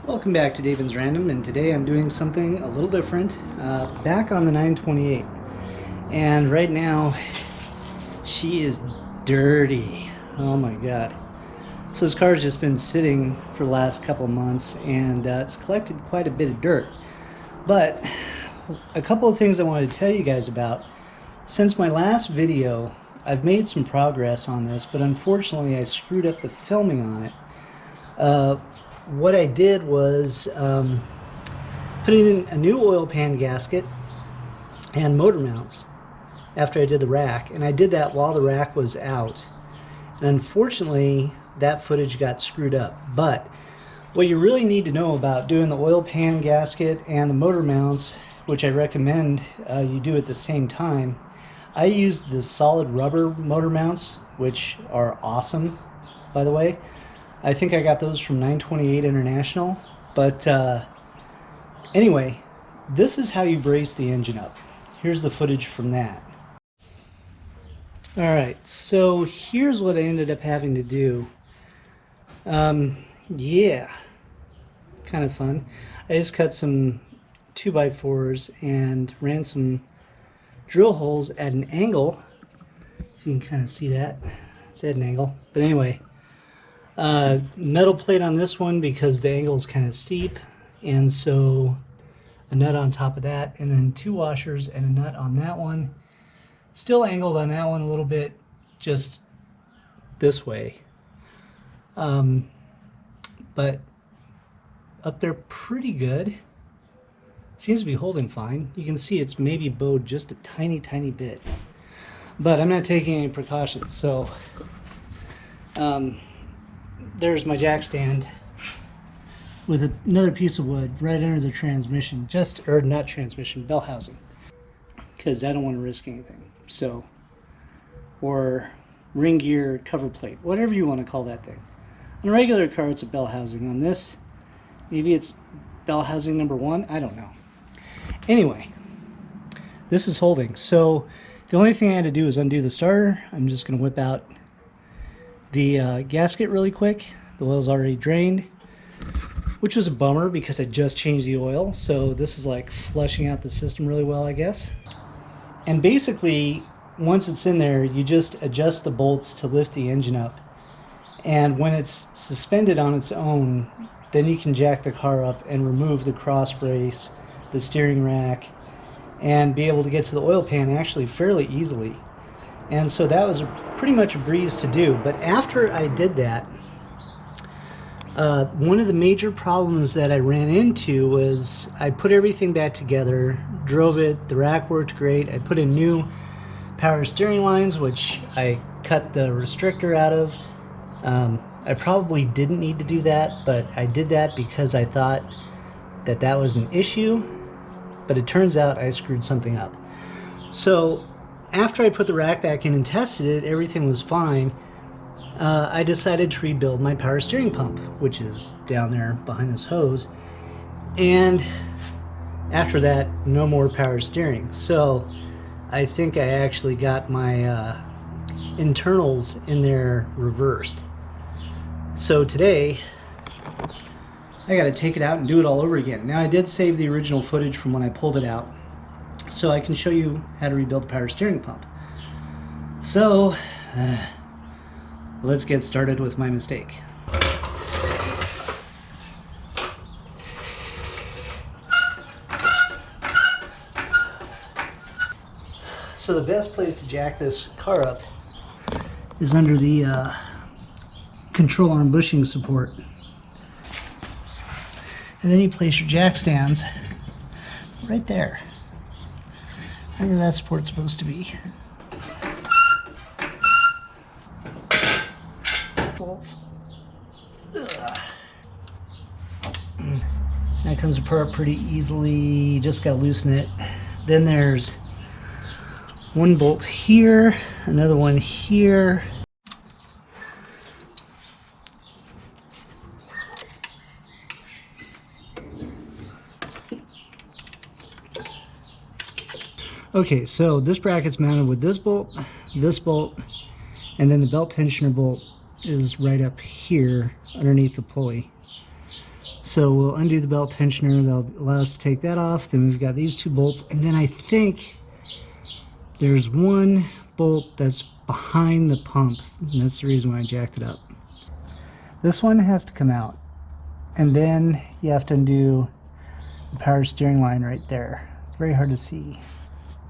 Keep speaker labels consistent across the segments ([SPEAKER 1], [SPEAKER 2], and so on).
[SPEAKER 1] Welcome back to David's Random, and today I'm doing something a little different. Back on the 928, and right now she is dirty. Oh my god. So this car's just been sitting for the last couple of months, and it's collected quite a bit of dirt. But a couple of things I wanted to tell you guys about. Since my last video, I've made some progress on this, but unfortunately I screwed up the filming on it. What I did was put in a new oil pan gasket and motor mounts after I did the rack, and I did that while the rack was out, and unfortunately that footage got screwed up. But what you really need to know about doing the oil pan gasket and the motor mounts, which I recommend you do at the same time, I used the solid rubber motor mounts, which are awesome, by the way. I think I got those from 928 International. But anyway, this is how you brace the engine up. Here's the footage from that. Alright, so here's what I ended up having to do. Yeah, kind of fun. I just cut some 2x4s and ran some drill holes at an angle. You can kind of see that. It's at an angle. But anyway, metal plate on this one because the angle is kind of steep, and so a nut on top of that, and then two washers and a nut on that one. Still angled on that one a little bit, just this way. But up there pretty good. Seems to be holding fine. You can see it's maybe bowed just a tiny bit, but I'm not taking any precautions. So there's my jack stand with another piece of wood right under the transmission, or not transmission, bell housing, because I don't want to risk anything. So, or ring gear cover plate, whatever you want to call that thing. On a regular car, it's a bell housing. On this, maybe it's bell housing number 1. I don't know. Anyway, this is holding. So the only thing I had to do is undo the starter. I'm just going to whip out the gasket really quick. The oil's already drained, which was a bummer because I just changed the oil. So this is like flushing out the system really well, I guess. And basically, once it's in there, you just adjust the bolts to lift the engine up. And when it's suspended on its own, then you can jack the car up and remove the cross brace, the steering rack, and be able to get to the oil pan actually fairly easily. And so that was pretty much a breeze to do. But after I did that, one of the major problems that I ran into was I put everything back together, drove it, the rack worked great. I put in new power steering lines, which I cut the restrictor out of. I probably didn't need to do that, but I did that because I thought that that was an issue, but it turns out I screwed something up. So after I put the rack back in and tested it, everything was fine. I decided to rebuild my power steering pump, which is down there behind this hose. And after that, no more power steering. So I think I actually got my internals in there reversed. So today, I got to take it out and do it all over again. Now I did save the original footage from when I pulled it out, so I can show you how to rebuild the power steering pump. So let's get started with my mistake. So the best place to jack this car up is under the control arm bushing support. And then you place your jack stands right there, wherever that support's supposed to be. Bolts. That comes apart pretty easily. You just gotta loosen it. Then there's one bolt here, another one here. Okay, so this bracket's mounted with this bolt, and then the belt tensioner bolt is right up here underneath the pulley. So we'll undo the belt tensioner. That'll allow us to take that off. Then we've got these two bolts. And then I think there's one bolt that's behind the pump. And that's the reason why I jacked it up. This one has to come out. And then you have to undo the power steering line right there. It's very hard to see.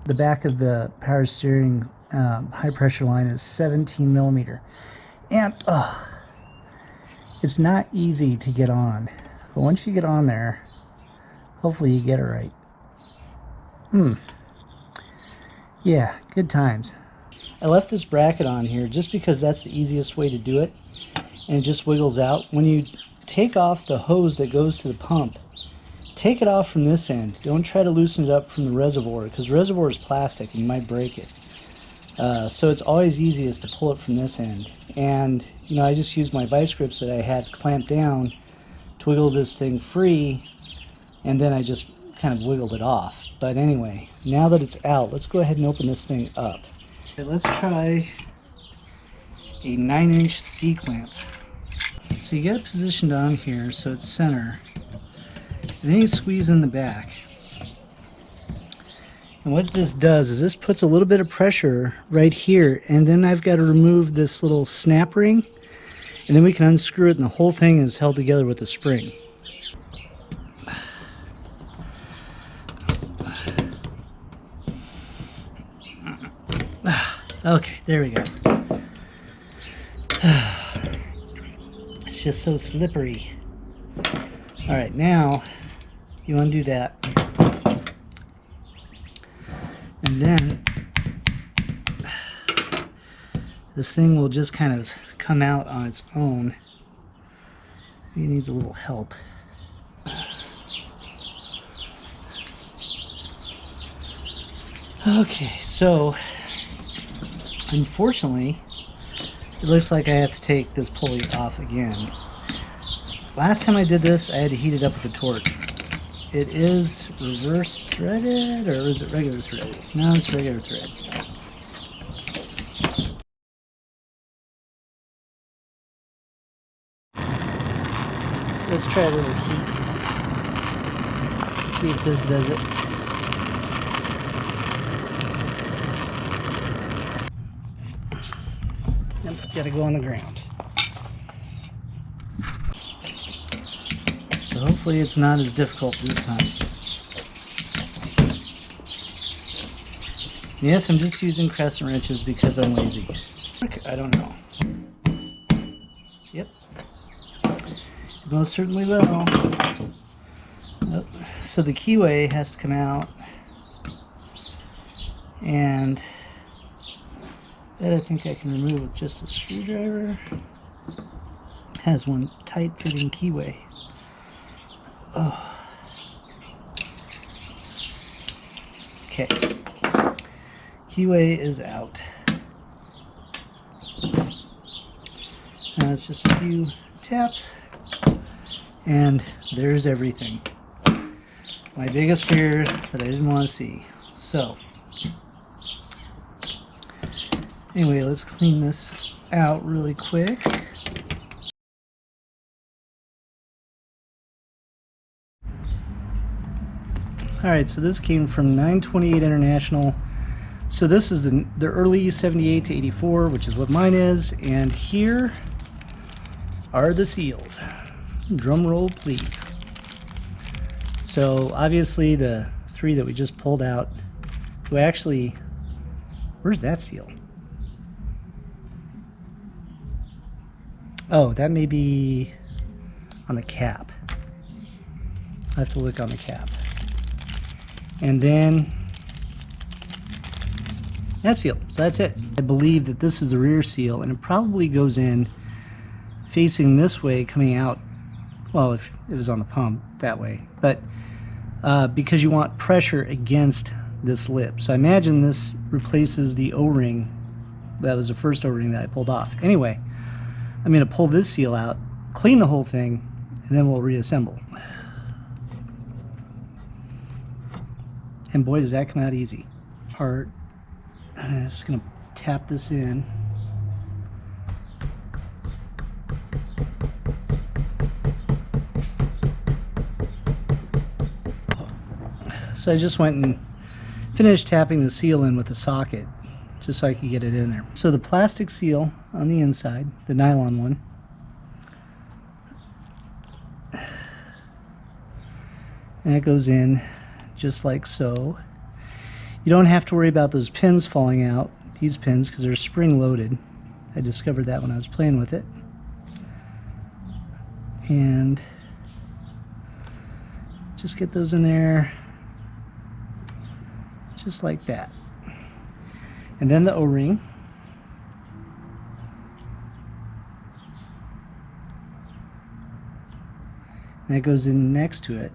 [SPEAKER 1] The back of the power steering high pressure line is 17 millimeter. And it's not easy to get on. But once you get on there, hopefully you get it right. Yeah, good times. I left this bracket on here just because that's the easiest way to do it. And it just wiggles out. When you take off the hose that goes to the pump, take it off from this end. Don't try to loosen it up from the reservoir, because the reservoir is plastic and you might break it. So it's always easiest to pull it from this end. And you know, I just used my vice grips that I had clamped down to wiggle this thing free, and then I just kind of wiggled it off. But anyway, now that it's out, let's go ahead and open this thing up. Okay, let's try a 9-inch C-clamp. So you get it positioned on here so it's center, and then you squeeze in the back. And what this does is this puts a little bit of pressure right here, and then I've got to remove this little snap ring, and then we can unscrew it, and the whole thing is held together with a spring. Okay, there we go. It's just so slippery. All right, now you undo that. And then this thing will just kind of come out on its own. It needs a little help. Okay, so unfortunately, it looks like I have to take this pulley off again. Last time I did this, I had to heat it up with a torch. It is reverse threaded, or is it regular thread? No, it's regular thread. Let's try a little heat. See if this does it. Yep, gotta go on the ground. So hopefully it's not as difficult this time. Yes, I'm just using crescent wrenches because I'm lazy. I don't know. Yep. It most certainly will. Yep. So the keyway has to come out, and that I think I can remove with just a screwdriver. Has one tight fitting keyway. Oh. Okay. Keyway is out. Now it's just a few taps, and there's everything. My biggest fear that I didn't want to see. So, anyway, let's clean this out really quick. Alright, so this came from 928 International. So this is the early 78 to 84, which is what mine is. And here are the seals. Drum roll, please. So obviously the three that we just pulled out, we actually, where's that seal? Oh, that may be on the cap. I have to look on the cap. And then that seal. So that's it. I believe that this is the rear seal, and it probably goes in facing this way, coming out, well, if it was on the pump, that way. But because you want pressure against this lip. So I imagine this replaces the O-ring. That was the first O-ring that I pulled off. Anyway, I'm going to pull this seal out, clean the whole thing, and then we'll reassemble. And boy, does that come out easy. Part. I'm just going to tap this in. So I just went and finished tapping the seal in with a socket just so I could get it in there. So the plastic seal on the inside, the nylon one, and it goes in just like so. You don't have to worry about those pins falling out, these pins, because they're spring loaded. I discovered that when I was playing with it. And just get those in there just like that. And then the O-ring. And it goes in next to it.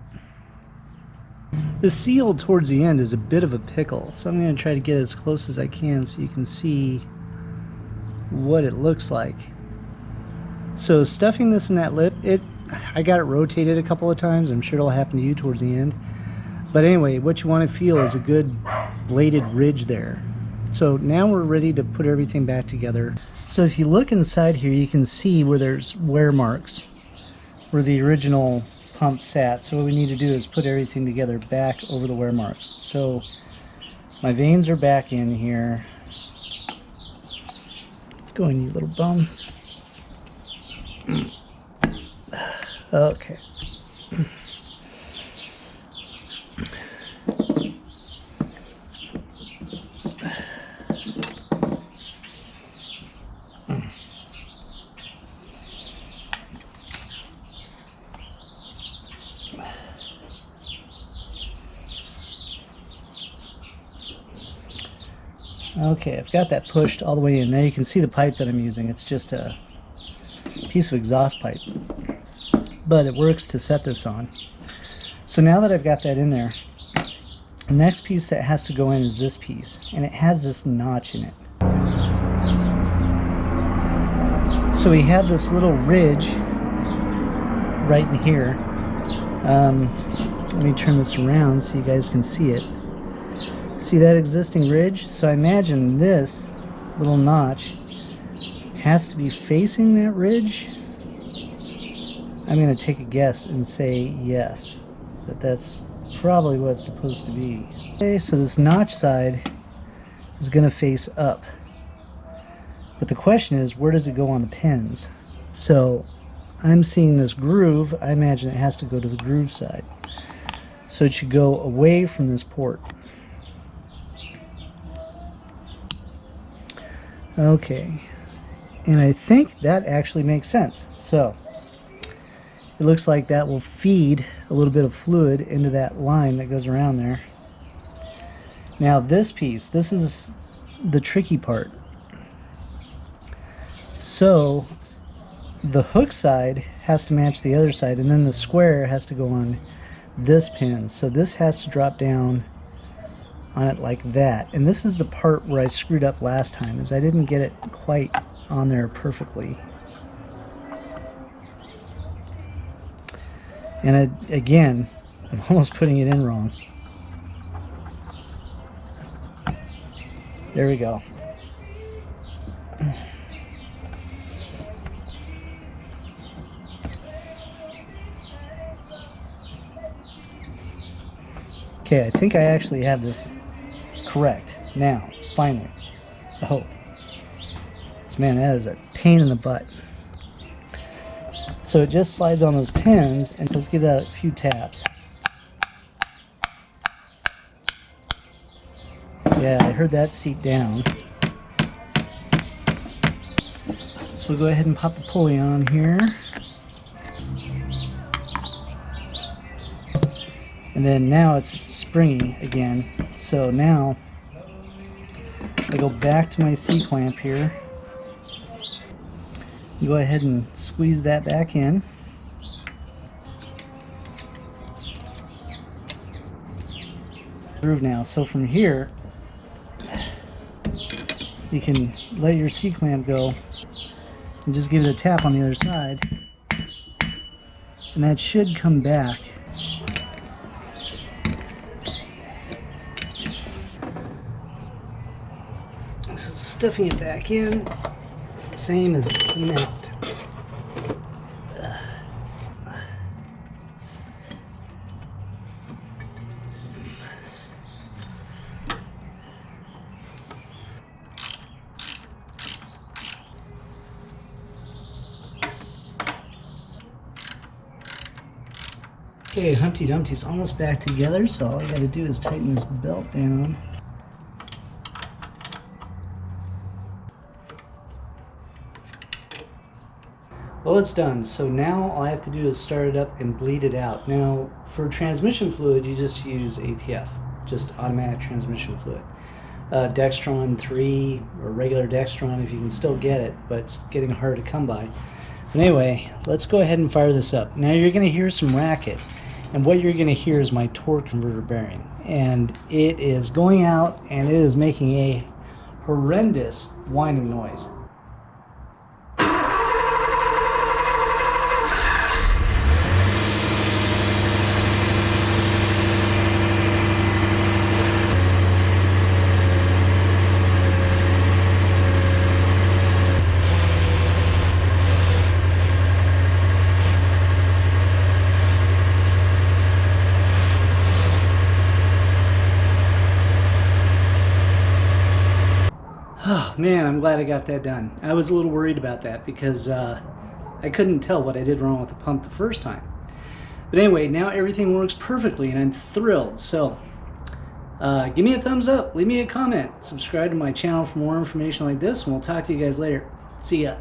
[SPEAKER 1] The seal towards the end is a bit of a pickle, so I'm going to try to get as close as I can so you can see what it looks like. So stuffing this in that lip, I got it rotated a couple of times. I'm sure it'll happen to you towards the end. But anyway, what you want to feel is a good bladed ridge there. So now we're ready to put everything back together. So if you look inside here, you can see where there's wear marks where the original pump sat. So what we need to do is put everything together back over the wear marks. So my vanes are back in here. Go on, you little bum. Okay. Okay, I've got that pushed all the way in. Now you can see the pipe that I'm using. It's just a piece of exhaust pipe, but it works to set this on. So now that I've got that in there, the next piece that has to go in is this piece, and it has this notch in it. So we had this little ridge right in here. Let me turn this around so you guys can see it. See that existing ridge? So I imagine this little notch has to be facing that ridge. I'm going to take a guess and say yes, that's probably what it's supposed to be. Okay, so this notch side is going to face up. But the question is, where does it go on the pins? So I'm seeing this groove. I imagine it has to go to the groove side. So it should go away from this port. Okay, and I think that actually makes sense. So it looks like that will feed a little bit of fluid into that line that goes around there. Now this piece, this is the tricky part. So the hook side has to match the other side, and then the square has to go on this pin. So this has to drop down on it like that. And this is the part where I screwed up last time, is I didn't get it quite on there perfectly. And again, I'm almost putting it in wrong. There we go. Okay, I think I actually have this correct now, finally. I hope. Man, that is a pain in the butt. So it just slides on those pins, and so let's give that a few taps. Yeah, I heard that seat down. So we'll go ahead and pop the pulley on here. And then now it's springy again. So now I go back to my C-clamp here. Go ahead and squeeze that back in. Groove now. So from here, you can let your C-clamp go and just give it a tap on the other side, and that should come back. So stuffing it back in, it's the same as it came out. Okay, Humpty Dumpty's almost back together, so all I gotta do is tighten this belt down. Well, it's done. So now all I have to do is start it up and bleed it out. Now, for transmission fluid, you just use ATF, just automatic transmission fluid. Dextron 3 or regular Dextron if you can still get it, but it's getting hard to come by. But anyway, let's go ahead and fire this up. Now you're going to hear some racket, and what you're going to hear is my torque converter bearing. And it is going out and it is making a horrendous whining noise. Oh man, I'm glad I got that done. I was a little worried about that because I couldn't tell what I did wrong with the pump the first time. But anyway, now everything works perfectly and I'm thrilled. So give me a thumbs up, leave me a comment, subscribe to my channel for more information like this, and we'll talk to you guys later. See ya.